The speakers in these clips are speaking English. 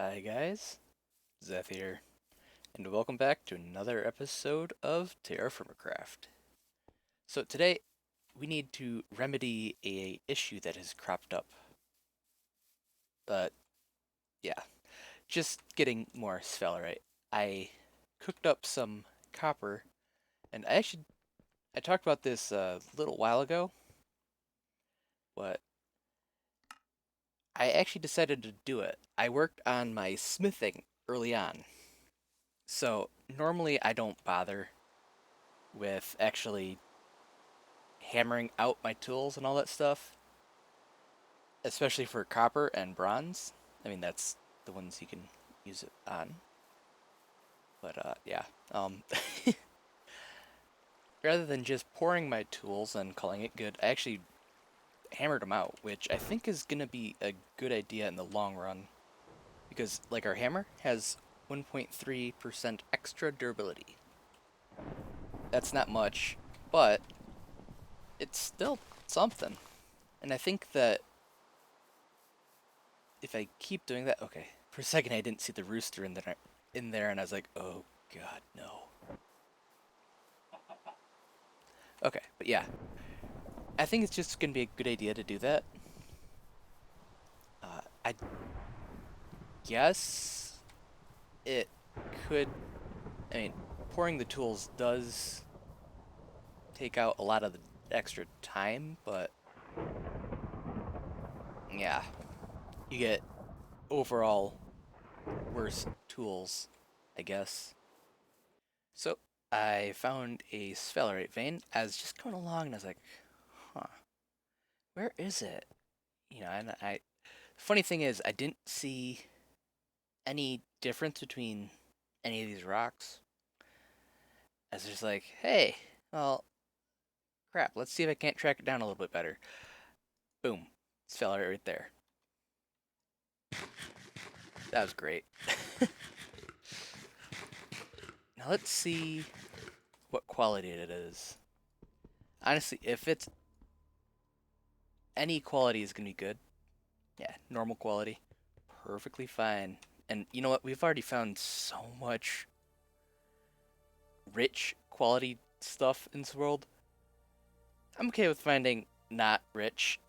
Hi guys, Zeth here, and welcome back to another episode of TerraFirmaCraft. So today we need to remedy a issue that has cropped up. But yeah, just getting more sphalerite. I cooked up some copper, and I talked about this a little while ago, but I actually decided to do it. I worked on my smithing early on, so normally I don't bother with actually hammering out my tools and all that stuff, especially for copper and bronze. I mean, that's the ones you can use it on. But yeah, um, rather than just pouring my tools and calling it good, I actually hammered them out, which I think is gonna be a good idea in the long run because, like, our hammer has 1.3% extra durability. That's not much, but it's still something. And I think that if I keep doing that, okay. For a second, I didn't see the rooster in there, and I was like, oh god, no. Okay, but yeah, I think it's just gonna be a good idea to do that. I guess it could. I mean, pouring the tools does take out a lot of the extra time, but yeah, you get overall worse tools, I guess. So I found a sphalerite vein. I was just going along, and I was like, huh, where is it? And funny thing is, I didn't see any difference between any of these rocks. I was just like, hey, well, crap, let's see if I can't track it down a little bit better. Boom. It fell right there. That was great. Now let's see what quality it is. Honestly, if it's any quality is going to be good. Yeah, normal quality. Perfectly fine. And you know what? We've already found so much rich quality stuff in this world. I'm okay with finding not rich.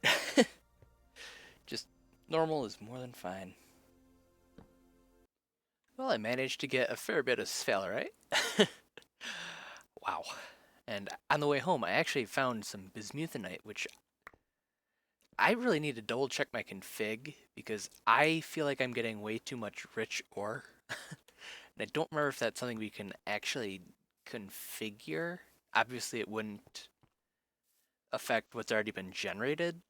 Just normal is more than fine. Well, I managed to get a fair bit of sphalerite. Wow. And on the way home, I actually found some bismuthinite, which I really need to double check my config because I feel like I'm getting way too much rich ore. And I don't remember if that's something we can actually configure. Obviously, it wouldn't affect what's already been generated,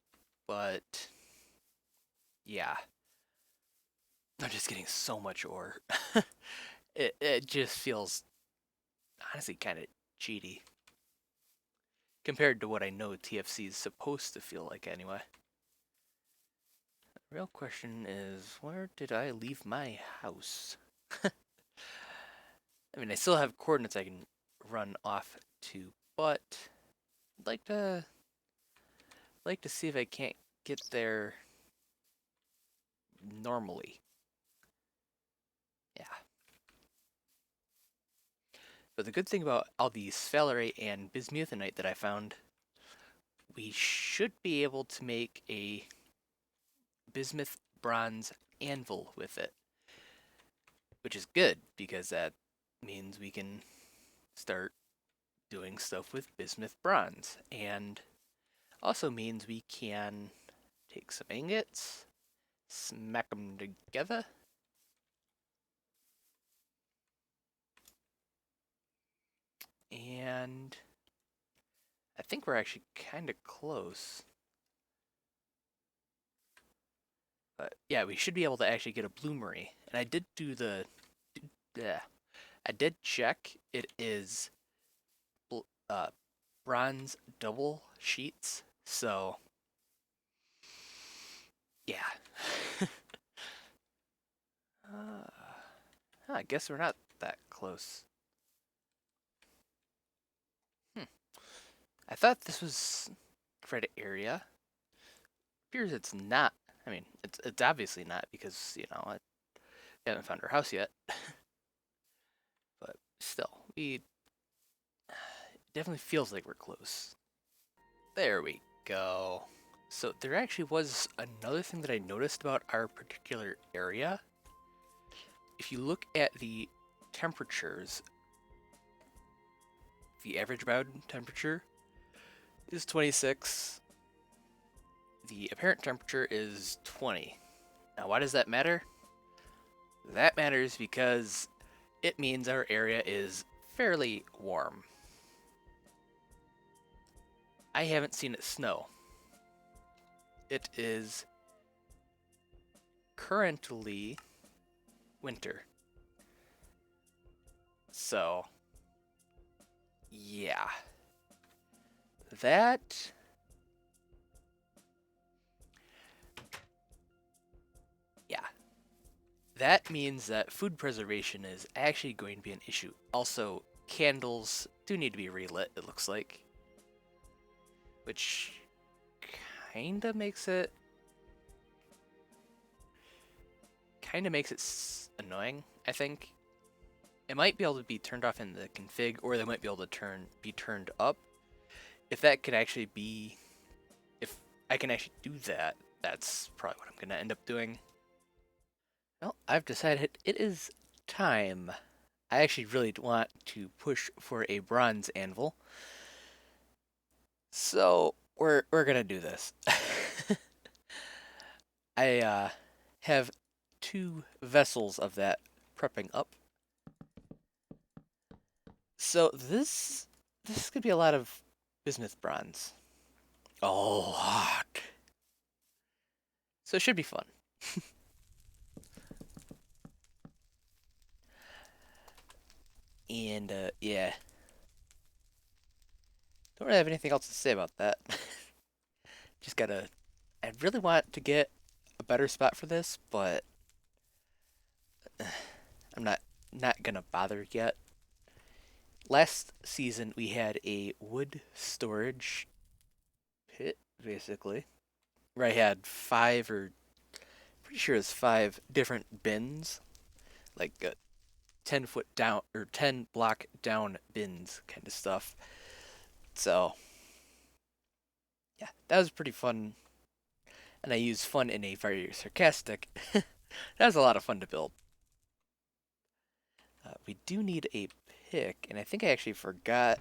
but yeah, I'm just getting so much ore. it just feels honestly kind of cheaty compared to what I know TFC is supposed to feel like anyway. The real question is, where did I leave my house? I mean, I still have coordinates I can run off to, but I'd like to see if I can't get there normally. Yeah. But the good thing about all the sphalerite and bismuthinite that I found, we should be able to make a bismuth bronze anvil with it, which is good because that means we can start doing stuff with bismuth bronze, and also means we can take some ingots, smack them together, and I think we're actually kind of close. But yeah, we should be able to actually get a bloomery. And I did do yeah, I did check. It is uh, bronze double sheets. So yeah. uh, I guess we're not that close. Hmm. I thought this was credit area. Appears it's not. I mean, it's obviously not because Haven't found our house yet, but still, we definitely feels like we're close. There we go. So there actually was another thing that I noticed about our particular area. If you look at the temperatures, the average bound temperature is 26. The apparent temperature is 20. Now, why does that matter? That matters because it means our area is fairly warm. I haven't seen it snow. It is currently winter. So, yeah. That yeah. That means that food preservation is actually going to be an issue. Also, candles do need to be relit, it looks like. Which kinda makes it annoying, I think. It might be able to be turned off in the config, or they might be able to be turned up. If that could actually be, if I can actually do that, that's probably what I'm gonna end up doing. Well, I've decided it is time. I actually really want to push for a bronze anvil, so we're gonna do this. I have 2 vessels of that prepping up. So this could be a lot of bismuth bronze. A lot. So it should be fun. And yeah. Don't really have anything else to say about that. Just gotta I really want to get a better spot for this, but I'm not gonna bother yet. Last season we had a wood storage pit, basically, where I had 5 or pretty sure it's 5 different bins, like 10-foot down or 10 block down bins kind of stuff. So yeah, that was pretty fun, and I use fun in a very sarcastic. That was a lot of fun to build. We do need a pick, and I think I actually forgot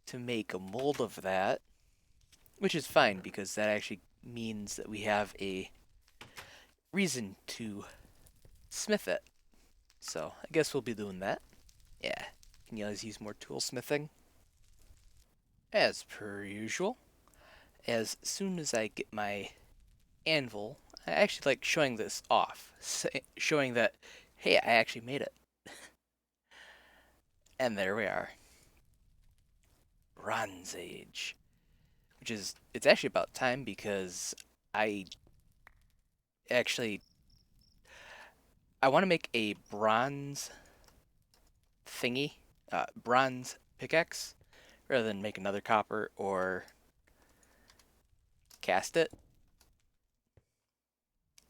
to make a mold of that, which is fine because that actually means that we have a reason to smith it. So I guess we'll be doing that. Yeah, can you always use more tool smithing? As per usual, as soon as I get my anvil, I actually like showing this off, showing that, hey, I actually made it. And there we are. Bronze Age. Which is, it's actually about time because I actually, I want to make a bronze thingy, bronze pickaxe, rather than make another copper or cast it.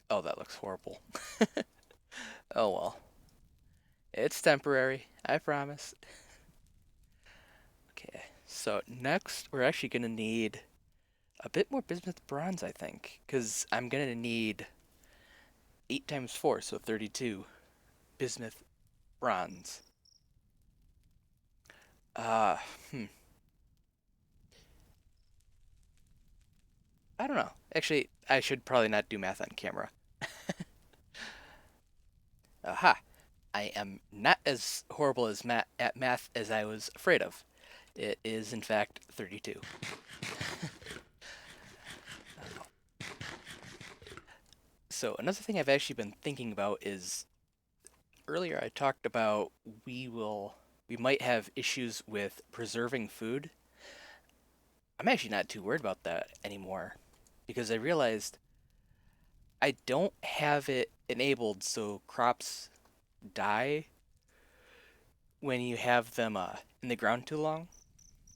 Oh, that looks horrible. Oh well. It's temporary, I promise. Okay, so next we're actually going to need a bit more bismuth bronze, I think, because I'm going to need 8 times 4, so 32 bismuth bronze. Uh, hmm. I don't know. Actually, I should probably not do math on camera. Aha! I am not as horrible as at math as I was afraid of. It is, in fact, 32. So another thing I've actually been thinking about is earlier I talked about we might have issues with preserving food. I'm actually not too worried about that anymore because I realized I don't have it enabled so crops die when you have them in the ground too long,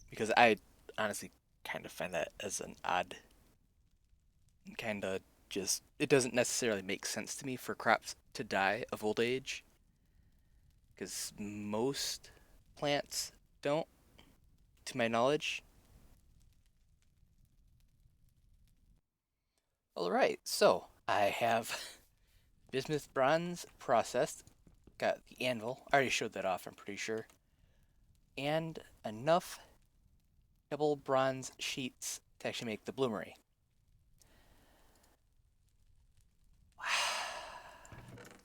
because I honestly kind of find that as an odd kind of it doesn't necessarily make sense to me for crops to die of old age, because most plants don't, to my knowledge. Alright, so I have bismuth bronze processed, got the anvil, I already showed that off, I'm pretty sure, and enough double bronze sheets to actually make the bloomery.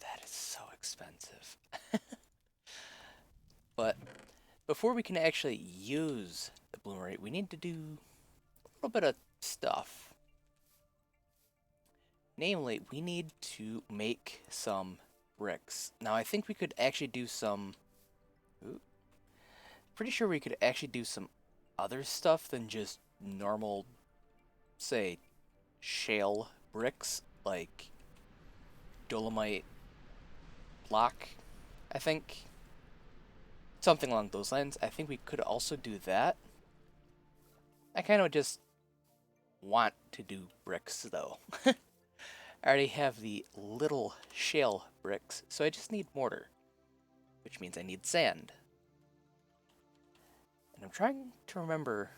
That is so expensive. But before we can actually use the bloomery, we need to do a little bit of stuff. Namely, we need to make some bricks. Now, I think we could actually do some... Ooh, pretty sure we could actually do some other stuff than just normal, say, shale bricks, like dolomite block, I think. Something along those lines. I think we could also do that. I kind of just want to do bricks, though. I already have the little shale bricks, so I just need mortar, which means I need sand. And I'm trying to remember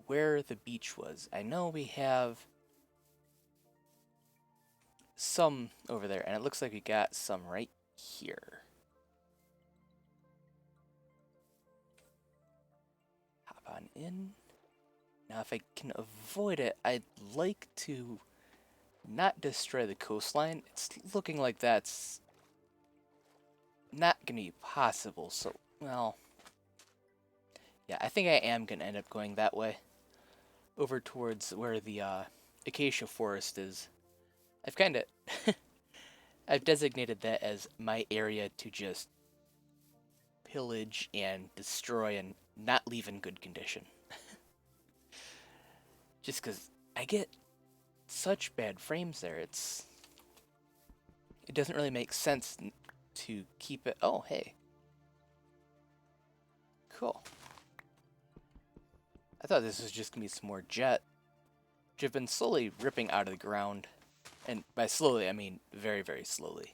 where the beach was. I know we have some over there, and it looks like we got some right here. Hop on in. Now, if I can avoid it, I'd like to not destroy the coastline. It's looking like that's not going to be possible, so, well... Yeah, I think I am going to end up going that way. Over towards where the acacia forest is. I've kind of... I've designated that as my area to just pillage and destroy and not leave in good condition. Just because I get such bad frames there, it doesn't really make sense to keep it... Oh, hey. Cool. I thought this was just going to be some more jet, which have been slowly ripping out of the ground. And by slowly, I mean very, very slowly.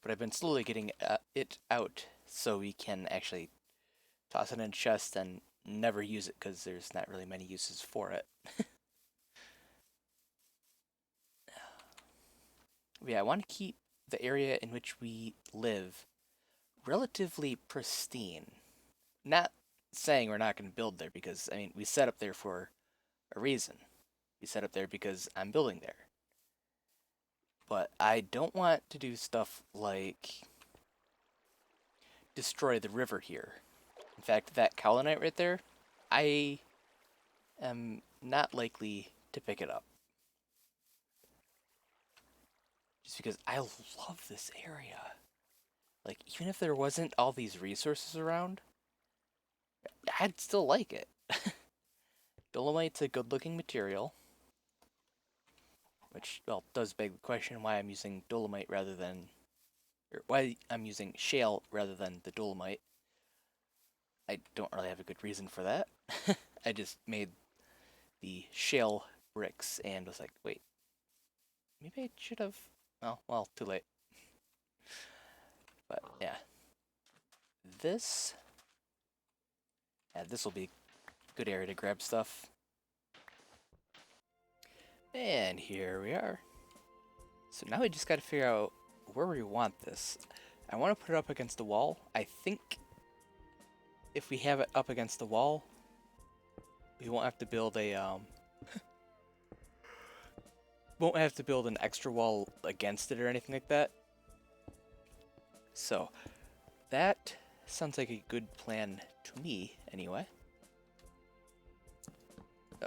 But I've been slowly getting it out so we can actually toss it in a chest and never use it because there's not really many uses for it. Yeah, I want to keep the area in which we live relatively pristine. Not saying we're not going to build there because, I mean, we set up there for a reason. We set up there because I'm building there. But I don't want to do stuff like destroy the river here. In fact, that kaolinite right there, I am not likely to pick it up. Just because I love this area. Like, even if there wasn't all these resources around, I'd still like it. Dolomite's a good-looking material. Which, well, does beg the question why I'm using dolomite rather than... Or why I'm using shale rather than the dolomite. I don't really have a good reason for that. I just made the shale bricks and was like, wait, maybe I should have... Oh, well, too late. But, yeah. This... Yeah, this will be a good area to grab stuff. And here we are. So now we just gotta figure out where we want this. I want to put it up against the wall. I think if we have it up against the wall, we won't have to build a won't have to build an extra wall against it or anything like that. So that sounds like a good plan to me, anyway.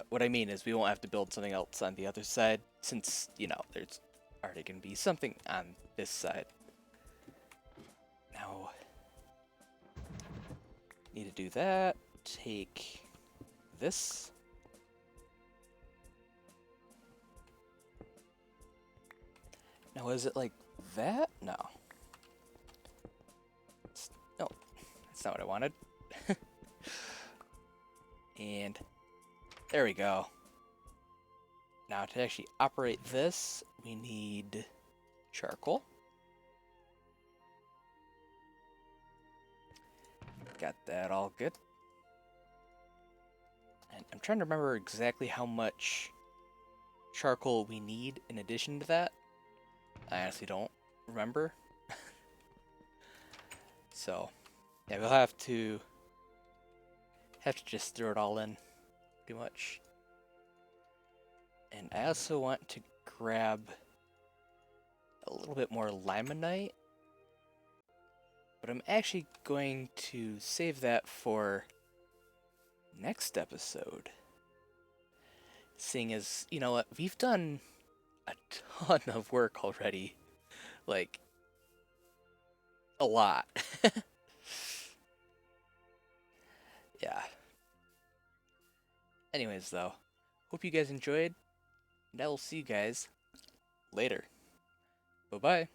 What I mean is we won't have to build something else on the other side, since, you know, there's already going to be something on this side. Now, need to do that. Take this. Now, is it like that? No. No, that's not what I wanted. And there we go. Now to actually operate this, we need charcoal. Got that all good. And I'm trying to remember exactly how much charcoal we need in addition to that. I honestly don't remember. So, yeah, we'll have to just throw it all in, pretty much. And I also want to grab a little bit more limonite, but I'm actually going to save that for next episode. Seeing as, you know what, we've done a ton of work already. Like, a lot. Yeah. Anyways, though, hope you guys enjoyed, and I will see you guys later. Bye-bye.